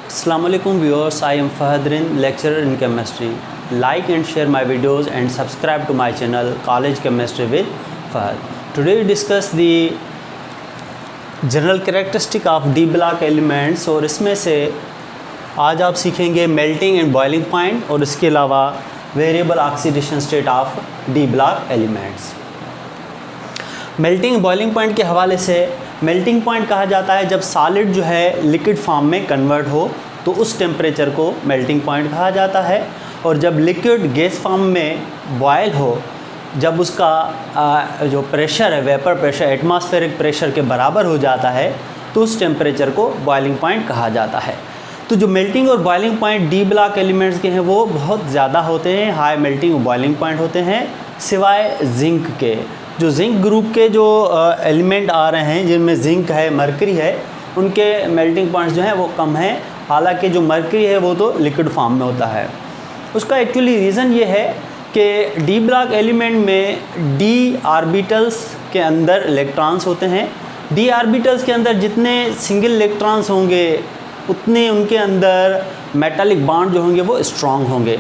Assalamualaikum viewers, I am Fahadrin, lecturer in chemistry. Like and share my videos and subscribe to my channel College Chemistry with Fahad. Today we discuss the general characteristic of D block elements और इसमें से आज आप सीखेंगे melting and boiling point और इसके अलावा variable oxidation state of D block elements. Melting boiling point के हवाले से मेल्टिंग पॉइंट कहा जाता है जब सॉलिड जो है लिक्विड फॉर्म में कन्वर्ट हो तो उस टेम्परेचर को मेल्टिंग पॉइंट कहा जाता है, और जब लिक्विड गैस फॉर्म में बॉयल हो, जब उसका जो प्रेशर है वेपर प्रेशर एटमॉस्फेरिक प्रेशर के बराबर हो जाता है तो उस टेम्परेचर को बॉइलिंग पॉइंट कहा जाता है। तो जो मेल्टिंग और boiling point D block elements के हैं वो बहुत ज़्यादा होते हैं, हाई मेल्टिंग और बॉइलिंग पॉइंट होते हैं, सिवाय जिंक के। जो जिंक ग्रुप के जो एलिमेंट आ रहे हैं जिनमें जिंक है, मरकरी है, उनके मेल्टिंग पॉइंट्स जो हैं वो कम हैं, हालांकि जो मरकरी है वो तो लिक्विड फॉर्म में होता है। उसका एक्चुअली रीज़न ये है कि डी ब्लॉक एलिमेंट में डी ऑर्बिटल्स के अंदर इलेक्ट्रॉन्स होते हैं। डी ऑर्बिटल्स के अंदर जितने सिंगल इलेक्ट्रॉन्स होंगे उतने उनके अंदर मेटालिक बॉन्ड जो होंगे वो स्ट्रॉन्ग होंगे।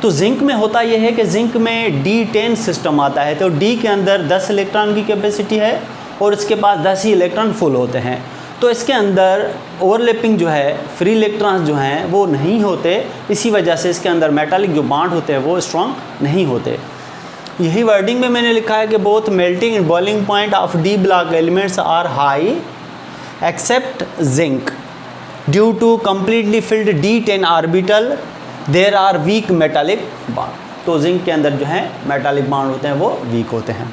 तो जिंक में होता यह है कि जिंक में D10 सिस्टम आता है, तो डी के अंदर 10 इलेक्ट्रॉन की कैपेसिटी है और इसके पास 10 ही इलेक्ट्रॉन फुल होते हैं। तो इसके अंदर ओवरलैपिंग जो है, फ्री इलेक्ट्रॉन्स जो हैं वो नहीं होते, इसी वजह से इसके अंदर मेटालिक जो बॉन्ड होते हैं वो स्ट्रॉन्ग नहीं होते। यही वर्डिंग में मैंने लिखा है कि both melting and boiling point of D block elements are high except zinc due to completely filled D10 orbital there are weak metallic bond. तो जिंक के अंदर जो है मेटालिक बॉन्ड होते हैं वो वीक होते हैं।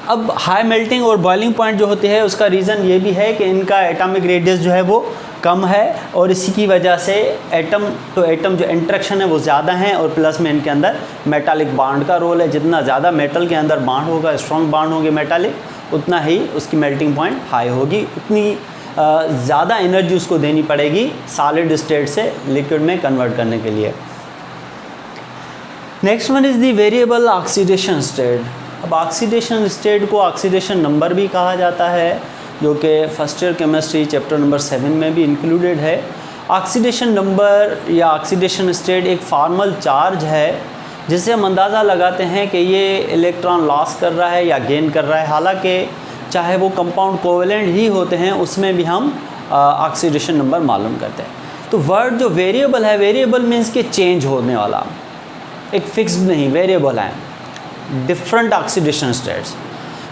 अब हाई मेल्टिंग और बॉइलिंग पॉइंट जो होते हैं उसका रीज़न ये भी है कि इनका एटॉमिक रेडियस जो है वो कम है और इसी की वजह से एटम टू एटम जो इंटरेक्शन है वो ज़्यादा है, और प्लस में इनके अंदर मेटालिक बॉन्ड का रोल है। जितना ज़्यादा मेटल के अंदर बॉन्ड होगा, स्ट्रॉन्ग बॉन्ड होंगे मेटालिक, उतना ही उसकी मेल्टिंग पॉइंट हाई होगी, उतनी ज़्यादा एनर्जी उसको देनी पड़ेगी सॉलिड स्टेट से लिक्विड में कन्वर्ट करने के लिए। Next one is the variable oxidation state. अब ऑक्सीडेशन स्टेट को ऑक्सीडेशन नंबर भी कहा जाता है, जो कि first year chemistry chapter number 7 में भी इंक्लूडेड है। ऑक्सीडेशन नंबर या ऑक्सीडेशन स्टेट एक फॉर्मल चार्ज है जिससे हम अंदाज़ा लगाते हैं कि ये इलेक्ट्रॉन लॉस कर रहा है या गेन कर रहा है। हालांकि चाहे वो कंपाउंड कोवेलेंट ही होते हैं उसमें भी हम ऑक्सीडेशन नंबर मालूम करते हैं। तो वर्ड जो वेरिएबल है, वेरिएबल मीन्स के चेंज होने वाला, एक फिक्स्ड नहीं, वेरिएबल है, डिफरेंट ऑक्सीडेशन स्टेट्स।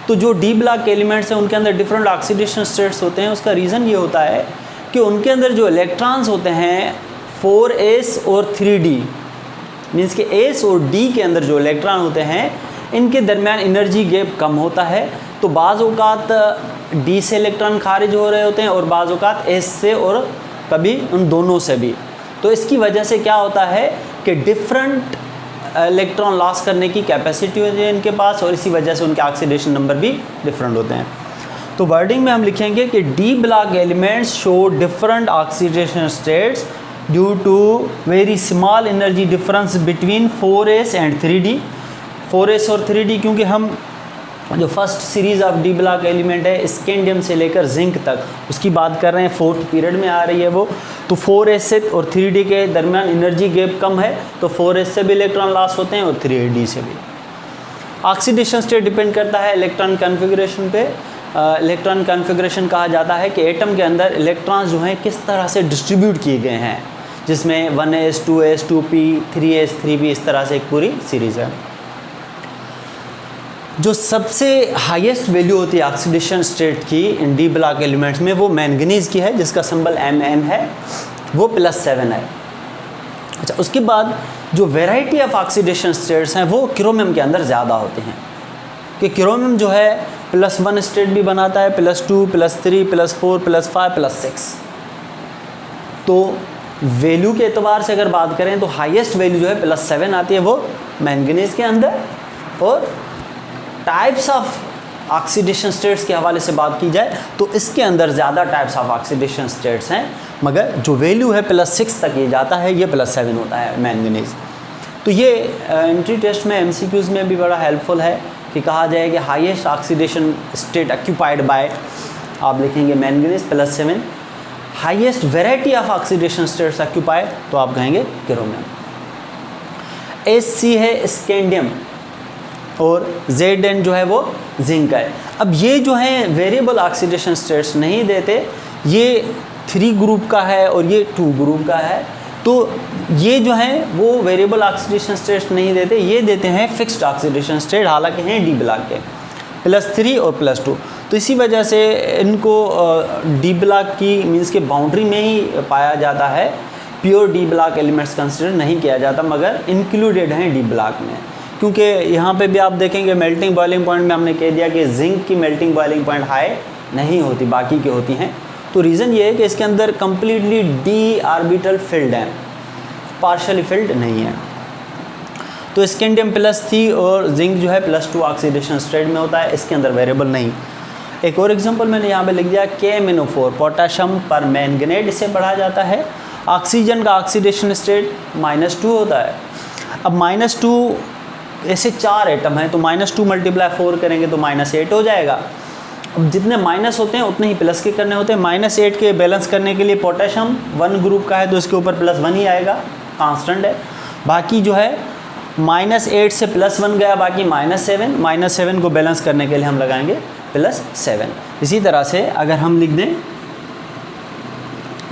तो जो डी ब्लॉक एलिमेंट्स हैं उनके अंदर डिफरेंट ऑक्सीडेशन स्टेट्स होते हैं। उसका रीज़न ये होता है कि उनके अंदर जो इलेक्ट्रॉन्स होते हैं 4s और 3d, मीन्स के s और d के अंदर जो इलेक्ट्रॉन होते हैं इनके दरमियान एनर्जी गैप कम होता है। तो बाज़ औक़ात D से इलेक्ट्रॉन खारिज हो रहे होते हैं और बाज़ औक़ात S से, और कभी उन दोनों से भी। तो इसकी वजह से क्या होता है कि डिफरेंट इलेक्ट्रॉन लॉस करने की कैपेसिटी होती है इनके पास, और इसी वजह से उनके ऑक्सीडेशन नंबर भी डिफरेंट होते हैं। तो वर्डिंग में हम लिखेंगे कि D block elements show different oxidation states due to very small energy difference between 4s and 3d। 4s और 3d क्योंकि हम जो first series of D block element है स्कैंडियम से लेकर जिंक तक उसकी बात कर रहे हैं, 4th पीरियड में आ रही है वो। तो 4s से और 3d के दरमियान एनर्जी गैप कम है, तो 4s से भी इलेक्ट्रॉन लॉस होते हैं और 3d से भी। ऑक्सीडेशन स्टेट डिपेंड करता है इलेक्ट्रॉन कन्फिगरेशन पे। इलेक्ट्रॉन कन्फिगरेशन कहा जाता है कि एटम के अंदर इलेक्ट्रॉन्स जो हैं किस तरह से डिस्ट्रीब्यूट किए गए हैं, जिसमें 1s 2s 2p 3s 3p इस तरह से एक पूरी सीरीज़ है। जो सबसे हाईएस्ट वैल्यू होती है ऑक्सीडेशन स्टेट की इन डी ब्लॉक एलिमेंट्स में वो मैंगनीज़ की है, जिसका सिंबल Mn है, वो +7 है। अच्छा, उसके बाद जो वैरायटी ऑफ ऑक्सीडेशन स्टेट्स हैं वो क्रोमियम के अंदर ज़्यादा होते हैं, कि क्रोमियम जो है +1 स्टेट भी बनाता है, +2 +3 +4 +5 +6। तो वैल्यू के एतबार से अगर बात करें तो हाईएस्ट वैल्यू जो है +7 आती है वो मैंगनीज़ के अंदर। और टाइप्स ऑफ ऑक्सीडेशन स्टेट्स के हवाले से बात की जाए तो इसके अंदर ज़्यादा टाइप्स ऑफ ऑक्सीडेशन स्टेट्स हैं, मगर जो वैल्यू है +6 तक ये जाता है, ये +7 होता है मैंगनीज़। तो ये एंट्री टेस्ट में MCQs में भी बड़ा हेल्पफुल है कि कहा जाए कि highest oxidation state occupied by, आप लिखेंगे manganese +7, highest variety of oxidation states occupy, तो आप कहेंगे क्रोमियम। Hc है स्कैंडियम और Zn जो है वो जिंक है। अब ये जो है वेरिएबल ऑक्सीडेशन स्टेट्स नहीं देते, ये 3 ग्रुप का है और ये 2 ग्रुप का है, तो ये जो है वो वेरिएबल ऑक्सीडेशन स्टेट्स नहीं देते, ये देते हैं फिक्स्ड ऑक्सीडेशन स्टेट, हालांकि हैं डी ब्लॉक के +3 और +2। तो इसी वजह से इनको डी ब्लॉक की मीन्स के बाउंड्री में ही पाया जाता है, pure D block elements consider नहीं किया जाता, मगर इंक्लूडेड हैं डी ब्लॉक में। क्योंकि यहाँ पे भी आप देखेंगे मेल्टिंग बॉइलिंग पॉइंट में हमने कह दिया कि जिंक की मेल्टिंग बॉइलिंग पॉइंट हाई नहीं होती, बाकी की होती हैं। तो रीज़न ये है कि इसके अंदर कम्प्लीटली डी ऑर्बिटल फिल्ड है, पार्शली फिल्ड नहीं है। तो स्कैंडियम +3 और जिंक जो है +2 ऑक्सीडेशन स्टेट में होता है, इसके अंदर वेरिएबल नहीं। एक और एग्जांपल मैंने यहाँ पे लिख दिया, KMnO4 पोटाशियम पर मैंगनेट, इसे पढ़ा जाता है। ऑक्सीजन का ऑक्सीडेशन स्टेट -2 होता है। अब -2 ऐसे 4 एटम हैं, तो -2 × 4 करेंगे तो -8 हो जाएगा। अब जितने माइनस होते हैं उतने ही प्लस के करने होते हैं। -8 के बैलेंस करने के लिए पोटेशियम 1 ग्रुप का है तो इसके ऊपर +1 ही आएगा, कांस्टेंट है। बाकी जो है -8 से +1 गया, बाकी -7, -7 को बैलेंस करने के लिए हम लगाएंगे +7। इसी तरह से अगर हम लिख दें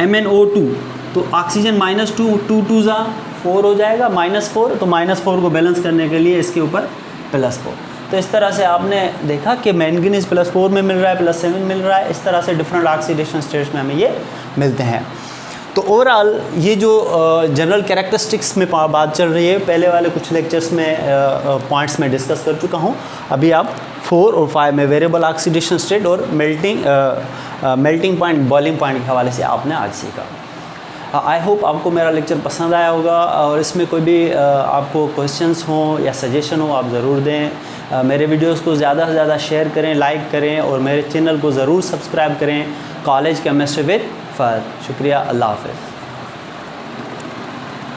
MnO2, तो ऑक्सीजन -2, 2 2 ज़ा 4 हो जाएगा, -4, तो -4 को बैलेंस करने के लिए इसके ऊपर +4। तो इस तरह से आपने देखा कि मैंगनीज +4 में मिल रहा है, +7 मिल रहा है, इस तरह से डिफरेंट ऑक्सीडेशन स्टेट्स में हमें ये मिलते हैं। तो ओवरऑल ये जो जनरल कैरेक्टरिस्टिक्स में बात चल रही है, पहले वाले कुछ लेक्चर्स में पॉइंट्स में डिस्कस कर चुका हूँ। अभी आप 4 और 5 में वेरिएबल ऑक्सीडेशन स्टेट और मेल्टिंग पॉइंट, बॉइलिंग पॉइंट के हवाले से आपने आज सीखा। आई होप आपको मेरा लेक्चर पसंद आया होगा, और इसमें कोई भी आपको क्वेश्चंस हों या सजेशन हो आप ज़रूर दें। मेरे वीडियोस को ज़्यादा से ज़्यादा शेयर करें, लाइक करें, और मेरे चैनल को ज़रूर सब्सक्राइब करें, कॉलेज केमिस्ट्री विद फहद। शुक्रिया, अल्लाह हाफ़िज़।